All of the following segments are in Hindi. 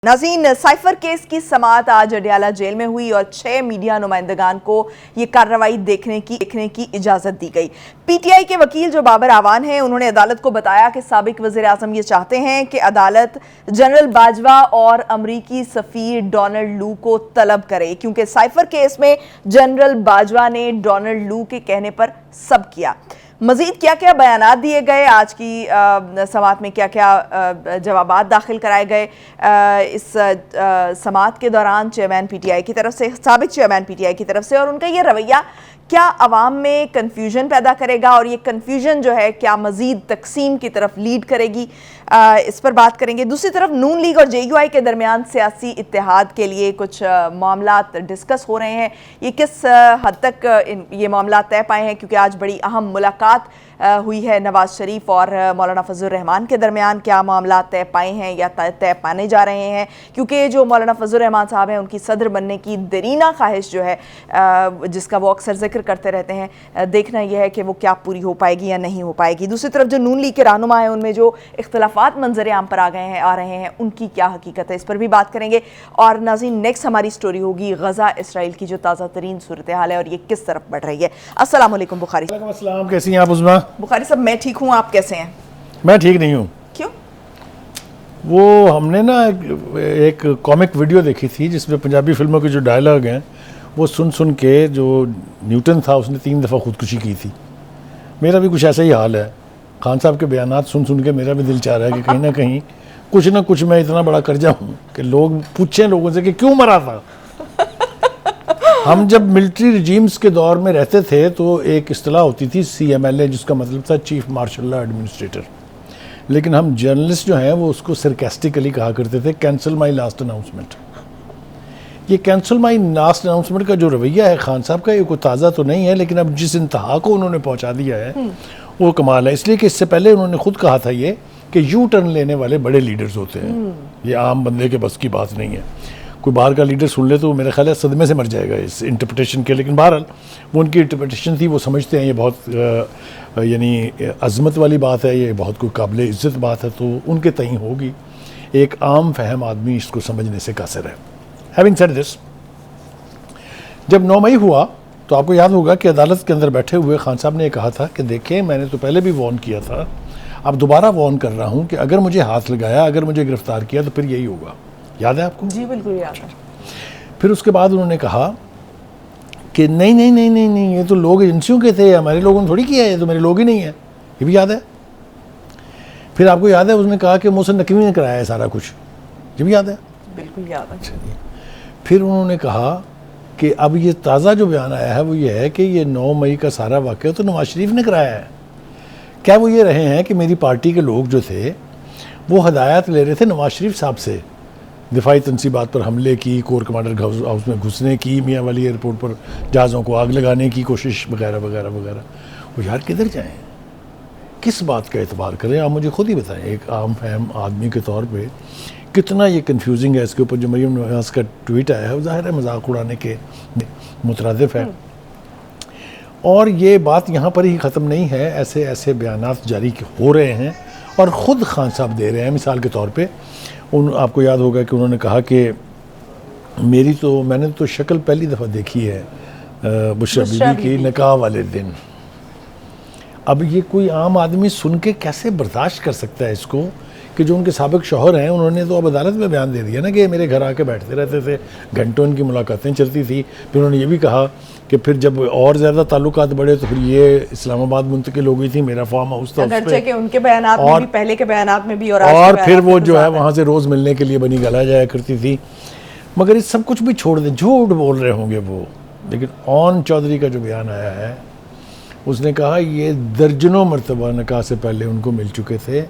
नाज़रीन, साइफर केस की समाअत आज अडयाला जेल में हुई और 6 मीडिया नुमाइंदगान को ये कार्रवाई देखने की इजाज़त दी गई। पीटीआई के वकील जो बाबर आवान हैं, उन्होंने अदालत को बताया कि साबिक वज़ीर आज़म ये चाहते हैं कि अदालत जनरल बाजवा और अमरीकी सफ़ीर डोनाल्ड लू को तलब करे, क्योंकि साइफर केस में जनरल बाजवा ने डोनाल्ड लू के कहने पर सब किया। मज़ीद क्या क्या बयानात दिए गए, आज की समाअत में क्या क्या जवाबात दाखिल कराए गए, इस समाअत के दौरान चेयरमैन पीटीआई की तरफ से, साबिक चेयरमैन पीटीआई की तरफ से, और उनका ये रवैया क्या अवाम में कन्फ्यूजन पैदा करेगा और ये कन्फ्यूजन जो है क्या मज़ीद तकसीम की तरफ लीड करेगी, इस पर बात करेंगे। दूसरी तरफ नून लीग और जेयूआई के दरमियान सियासी इत्तेहाद के लिए कुछ मामलात डिस्कस हो रहे हैं। ये किस हद तक ये मामला तय पाए हैं, क्योंकि आज बड़ी अहम मुलाकात हुई है नवाज शरीफ और मौलाना फजल रहमान के दरमियान। क्या मामला तय पाए हैं या तय पाने जा रहे हैं, क्योंकि जो मौलाना फजल रहमान साहब हैं उनकी सदर बनने की देरीना ख्वाहिश जो है, जिसका वो अक्सर जिक्र करते रहते हैं, देखना यह है कि वो क्या पूरी हो पाएगी या नहीं हो पाएगी। दूसरी तरफ जो नून लीग के रहनुमा हैं, उनमें जो इख्तलाफात मंजर आम पर आ रहे हैं, उनकी क्या हकीकत है, इस पर भी बात करेंगे। और नाज़रीन, नेक्स्ट हमारी स्टोरी होगी गजा इसराइल की जो ताज़ा तरीन सूरत हाल है और ये किस तरफ बढ़ रही है। अस्सलाम वालेकुम बुखारी। कैसी हैं आप उस्मा? बुखारी साहब, मैं ठीक हूँ, आप कैसे हैं? मैं ठीक नहीं हूँ। क्यों? वो हमने ना एक कॉमिक वीडियो देखी थी जिसमें पंजाबी फिल्मों के जो डायलॉग हैं वो सुन के, जो न्यूटन था उसने 3 दफ़ा खुदकुशी की थी। मेरा भी कुछ ऐसा ही हाल है। खान साहब के बयानात सुन के मेरा भी दिल चाह रहा है कि कहीं ना कहीं कुछ ना कुछ मैं इतना बड़ा कर जाऊँ कि लोग पूछें लोगों से कि क्यों मरा था। हम जब मिलिट्री रिजीम्स के दौर में रहते थे तो एक इस्तिलाह होती थी CMLA, जिसका मतलब था चीफ मार्शल लॉ एडमिनिस्ट्रेटर। लेकिन हम जर्नलिस्ट जो हैं वो उसको सरकास्टिकली कहा करते थे कैंसिल माई लास्ट अनाउंसमेंट। ये कैंसिल माई लास्ट अनाउंसमेंट का जो रवैया है खान साहब का, ये कोई ताज़ा तो नहीं है, लेकिन अब जिस इंतहा को उन्होंने पहुंचा दिया है वो कमाल है। इसलिए कि इससे पहले उन्होंने खुद कहा था ये कि यू टर्न लेने वाले बड़े लीडर्स होते हैं, ये आम बंदे के बस की बात नहीं है। कोई बाहर का लीडर सुन ले तो मेरा ख्याल है सदमे से मर जाएगा इस इंटरप्रिटेशन के। लेकिन बहरहाल वो उनकी इंटरप्रिटेशन थी, वो समझते हैं ये बहुत यानी अज़मत वाली बात है, ये बहुत कोई काबिल इज़्ज़त बात है, तो उनके तहीं होगी। एक आम फहम आदमी इसको समझने से कासिर है। हैविंग सेड दिस, जब 9 मई हुआ तो आपको याद होगा कि अदालत के अंदर बैठे हुए खान साहब ने कहा था कि देखें, मैंने तो पहले भी वार्न किया था, अब दोबारा वार्न कर रहा हूँ कि अगर मुझे हाथ लगाया, अगर मुझे गिरफ्तार किया तो फिर यही होगा। याद है आपको? जी बिल्कुल याद है। फिर उसके बाद उन्होंने कहा कि नहीं नहीं नहीं नहीं नहीं, ये तो लोग एजेंसियों के थे, हमारे लोगों ने थोड़ी किया, ये तो मेरे लोग ही नहीं है। ये भी याद है। फिर आपको याद है उसने कहा कि मोहसिन नकवी ने कराया है सारा कुछ। ये भी याद है? बिल्कुल याद है। फिर उन्होंने कहा कि अब ये ताज़ा जो बयान आया है वो ये है कि ये 9 मई का सारा वाक़या तो नवाज शरीफ ने कराया है। क्या वो ये रहे हैं कि मेरी पार्टी के लोग जो थे वो हदायत ले रहे थे नवाज शरीफ साहब से दिफाई तनसीबात पर हमले की, कोर कमांडर हाउस में घुसने की, मियाँ वाली एयरपोर्ट पर जहाज़ों को आग लगाने की कोशिश वगैरह वगैरह वगैरह। वो यार किधर जाएँ, किस बात का एतबार करें? आप मुझे खुद ही बताएं, एक आम फहम आदमी के तौर पे कितना ये कंफ्यूजिंग है। इसके ऊपर जो मरीम नवाज का ट्वीट आया है वो ज़ाहिर है मजाक उड़ाने के मुतरादिफ है। और ये बात यहाँ पर ही ख़त्म नहीं है, ऐसे ऐसे बयानात जारी हो रहे हैं और ख़ुद खान साहब दे रहे हैं। मिसाल के तौर पे आपको याद होगा कि उन्होंने कहा कि मैंने तो शक्ल पहली दफ़ा देखी है बुशरा बीबी की निकाह वाले दिन। अब ये कोई आम आदमी सुन के कैसे बर्दाश्त कर सकता है इसको कि जो उनके साबिक शौहर हैं उन्होंने तो अब अदालत में बयान दे दिया ना कि मेरे घर आके बैठते रहते थे, घंटों इनकी मुलाकातें चलती थी। फिर उन्होंने ये भी कहा कि फिर जब और ज़्यादा ताल्लुकात बढ़े तो फिर ये इस्लामाबाद मुंतकिल हो गई थी, मेरा फार्म हाउस था उस पे। उनके बयानात में भी, पहले के बयानात में भी, और फिर वो जो है वहाँ से रोज़ मिलने के लिए बनी गला जाया करती थी। मगर इस सब कुछ भी छोड़ दें, झूठ बोल रहे होंगे वो। लेकिन ओन चौधरी का जो बयान आया है उसने कहा ये दर्जनों मरतबा निकाह से पहले उनको मिल चुके थे,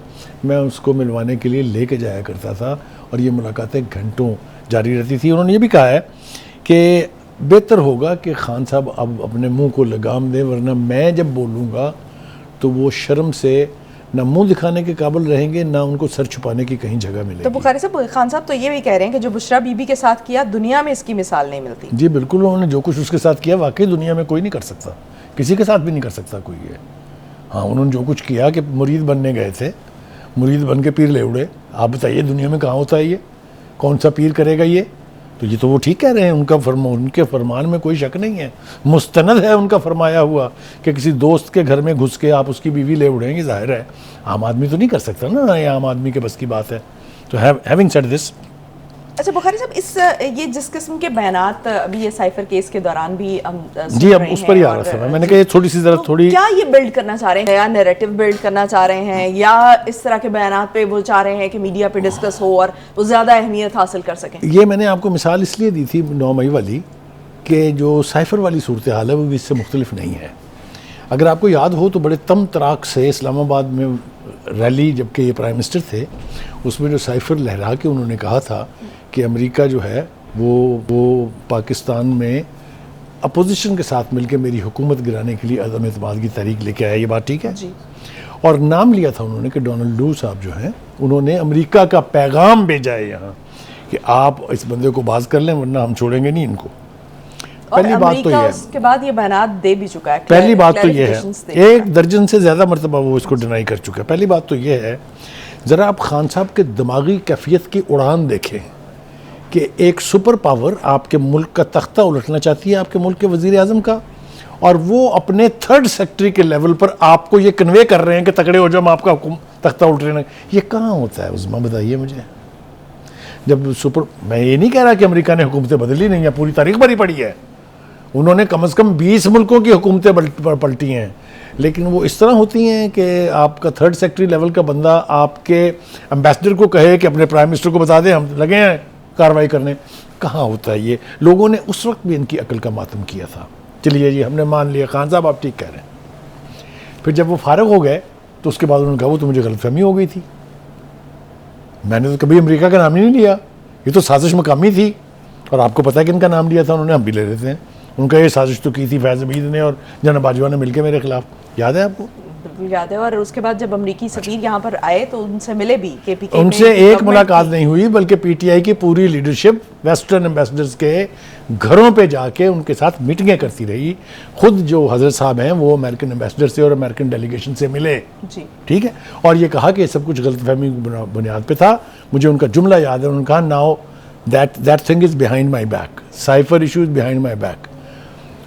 मैं उसको मिलवाने के लिए लेके जाया करता था और ये मुलाकातें घंटों जारी रहती थी। उन्होंने ये भी कहा है कि बेहतर होगा कि खान साहब अब अपने मुंह को लगाम दें, वरना मैं जब बोलूँगा तो वो शर्म से ना मुंह दिखाने के काबिल रहेंगे, ना उनको सर छुपाने की कहीं जगह मिलेगी। तो बुखारी साहब, खान साहब तो ये भी कह रहे हैं कि जो बुशरा बीबी के साथ किया दुनिया में इसकी मिसाल नहीं मिलती। जी बिल्कुल, उन्होंने जो कुछ उसके साथ किया वाकई दुनिया में कोई नहीं कर सकता, किसी के साथ भी नहीं कर सकता कोई ये। हाँ, उन्होंने जो कुछ किया कि मुरीद बनने गए थे, मुरीद बन के पीर ले उड़े। आप बताइए दुनिया में कहाँ होता है ये? कौन सा पीर करेगा ये? तो ये तो वो ठीक कह रहे हैं, उनके फरमान में कोई शक नहीं है, मुस्तनद है उनका फरमाया हुआ कि किसी दोस्त के घर में घुस के आप उसकी बीवी ले उड़ेंगे, जाहिर है आम आदमी तो नहीं कर सकता ना, ये आम आदमी के बस की बात है। तो हैविंग सेड दिस, अच्छा बुखारी साहब, ये जिस किस्म के बयानात अभी ये साइफर केस के दौरान भी हम सुन जी अब रहे उस पर ही आ हैं रहा था और मैंने कहा ये थोड़ी सी ज़रा तो थोड़ी, क्या ये बिल्ड करना चाह रहे हैं, या नैरेटिव बिल्ड करना चाह रहे हैं, या इस तरह के बयानात पे वो चाह रहे हैं कि मीडिया पे डिस्कस हो और वो ज़्यादा अहमियत हासिल कर सकें? ये मैंने आपको मिसाल इसलिए दी थी 9 मई वाली कि जो साइफर वाली सूरत हाल है वो भी इससे मुख्तलिफ नहीं है। अगर आपको याद हो तो बड़े तम तराक से इस्लामाबाद में रैली, जबकि ये प्राइम मिनिस्टर थे, उसमें जो साइफर लहरा के उन्होंने कहा था कि अमेरिका जो है वो पाकिस्तान में अपोजिशन के साथ मिलकर मेरी हुकूमत गिराने के लिए अदम एतमाद की तहरीक लेके आया, ये बात ठीक है जी। और नाम लिया था उन्होंने कि डोनाल्ड ट्रम्प साहब जो हैं उन्होंने अमेरिका का पैगाम भेजा है यहाँ कि आप इस बंदे को बाज कर लें वरना हम छोड़ेंगे नहीं इनको। और पहली बात तो ये है, उसके बाद ये बयानात दे भी चुका है, पहली बात तो ये है, clarifications दे चुका है। 1 दर्जन से ज़्यादा मरतबा वो इसको डिनाई कर चुका है। पहली बात तो ये है, ज़रा आप खान साहब के दिमागी कैफियत की उड़ान देखें कि एक सुपर पावर आपके मुल्क का तख्ता उलटना चाहती है, आपके मुल्क के वज़ीर आज़म का, और वो अपने 3rd सेक्रेटरी के लेवल पर आपको ये कन्वे कर रहे हैं कि तकड़े हो जाओ, हम आपका तख्ता उल्ट रहे हैं। ये कहाँ होता है उस्मा, बताइए मुझे। जब मैं ये नहीं कह रहा कि अमेरिका ने हुकूमतें बदली नहीं है, पूरी तारीख भरी पड़ी है, उन्होंने कम से कम 20 मुल्कों की हुकूमतें पलटी हैं, लेकिन वो इस तरह होती हैं कि आपका 3rd सेक्रेटरी लेवल का बंदा आपके एम्बेसडर को कहे कि अपने प्राइम मिनिस्टर को बता दें हम लगे हैं कार्रवाई करने। कहाँ होता है ये? लोगों ने उस वक्त भी इनकी अकल का मातम किया था। चलिए जी, हमने मान लिया खान साहब आप ठीक कह रहे हैं। फिर जब वो फारग हो गए तो उसके बाद उन्होंने कहा वो तो मुझे गलतफहमी हो गई थी, मैंने तो कभी अमेरिका का नाम ही नहीं लिया, ये तो साजिश मकामी थी, और आपको पता है कि इनका नाम लिया था उन्होंने, हम भी ले लेते हैं। उनका ये साजिश तो की थी फैज़ हमीद ने और जनाब बाजवा ने मिलकर मेरे खिलाफ, याद है आपको? बिल्कुल याद है। और उसके बाद जब अमरीकी सफीर यहाँ पर आए तो उनसे मिले भी, KPK उनसे एक मुलाकात नहीं हुई, बल्कि PTI की पूरी लीडरशिप वेस्टर्न एम्बेसडर्स के घरों पे जाके उनके साथ मीटिंगें करती रही। खुद जो हजरत साहब हैं वो अमेरिकन एम्बेसडर से और अमेरिकन डेलीगेशन से मिले जी, ठीक है, और ये कहा कि ये सब कुछ गलतफहमी की बुनियाद पे था। मुझे उनका जुमला याद है, उन्होंने कहा now that thing is behind my back, cipher issue is behind my back.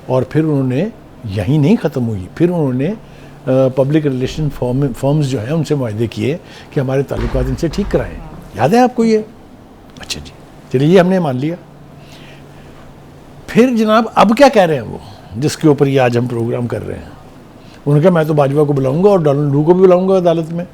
और फिर उन्होंने, यहीं नहीं ख़त्म हुई, फिर उन्होंने पब्लिक रिलेशन फर्म्स जो हैं उनसे मुआहदे किए कि हमारे ताल्लुकात इनसे ठीक कराएं। याद है आपको ये? अच्छा जी, चलिए ये हमने मान लिया। फिर जनाब अब क्या कह रहे हैं वो, जिसके ऊपर ये आज हम प्रोग्राम कर रहे हैं? उन्होंने कहा मैं तो बाजवा को बुलाऊंगा और डोनाल्ड ट्रम्प को भी बुलाऊंगा अदालत में।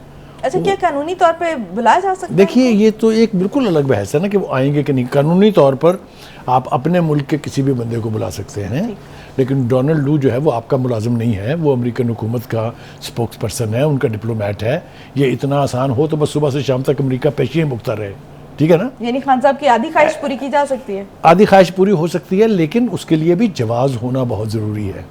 अच्छा, क्या कानूनी तौर पे बुलाया जा सकता है? देखिए ये तो एक बिल्कुल अलग बहस है ना कि वो आएंगे कि नहीं। कानूनी तौर पर आप अपने मुल्क के किसी भी बंदे को बुला सकते हैं, लेकिन डोनाल्ड ट्रम्प जो है वो आपका मुलाजिम नहीं है, वो अमेरिकन हुकूमत का स्पोक्स पर्सन है, उनका डिप्लोमेट है। ये इतना आसान हो तो बस सुबह से शाम तक अमेरिका पेशियाँ भुगता रहे, ठीक है ना? यानी खान साहब की आधी ख्वाहिश पूरी की जा सकती है? आधी ख्वाहिश पूरी हो सकती है, लेकिन उसके लिए भी जवाज़ होना बहुत ज़रूरी है।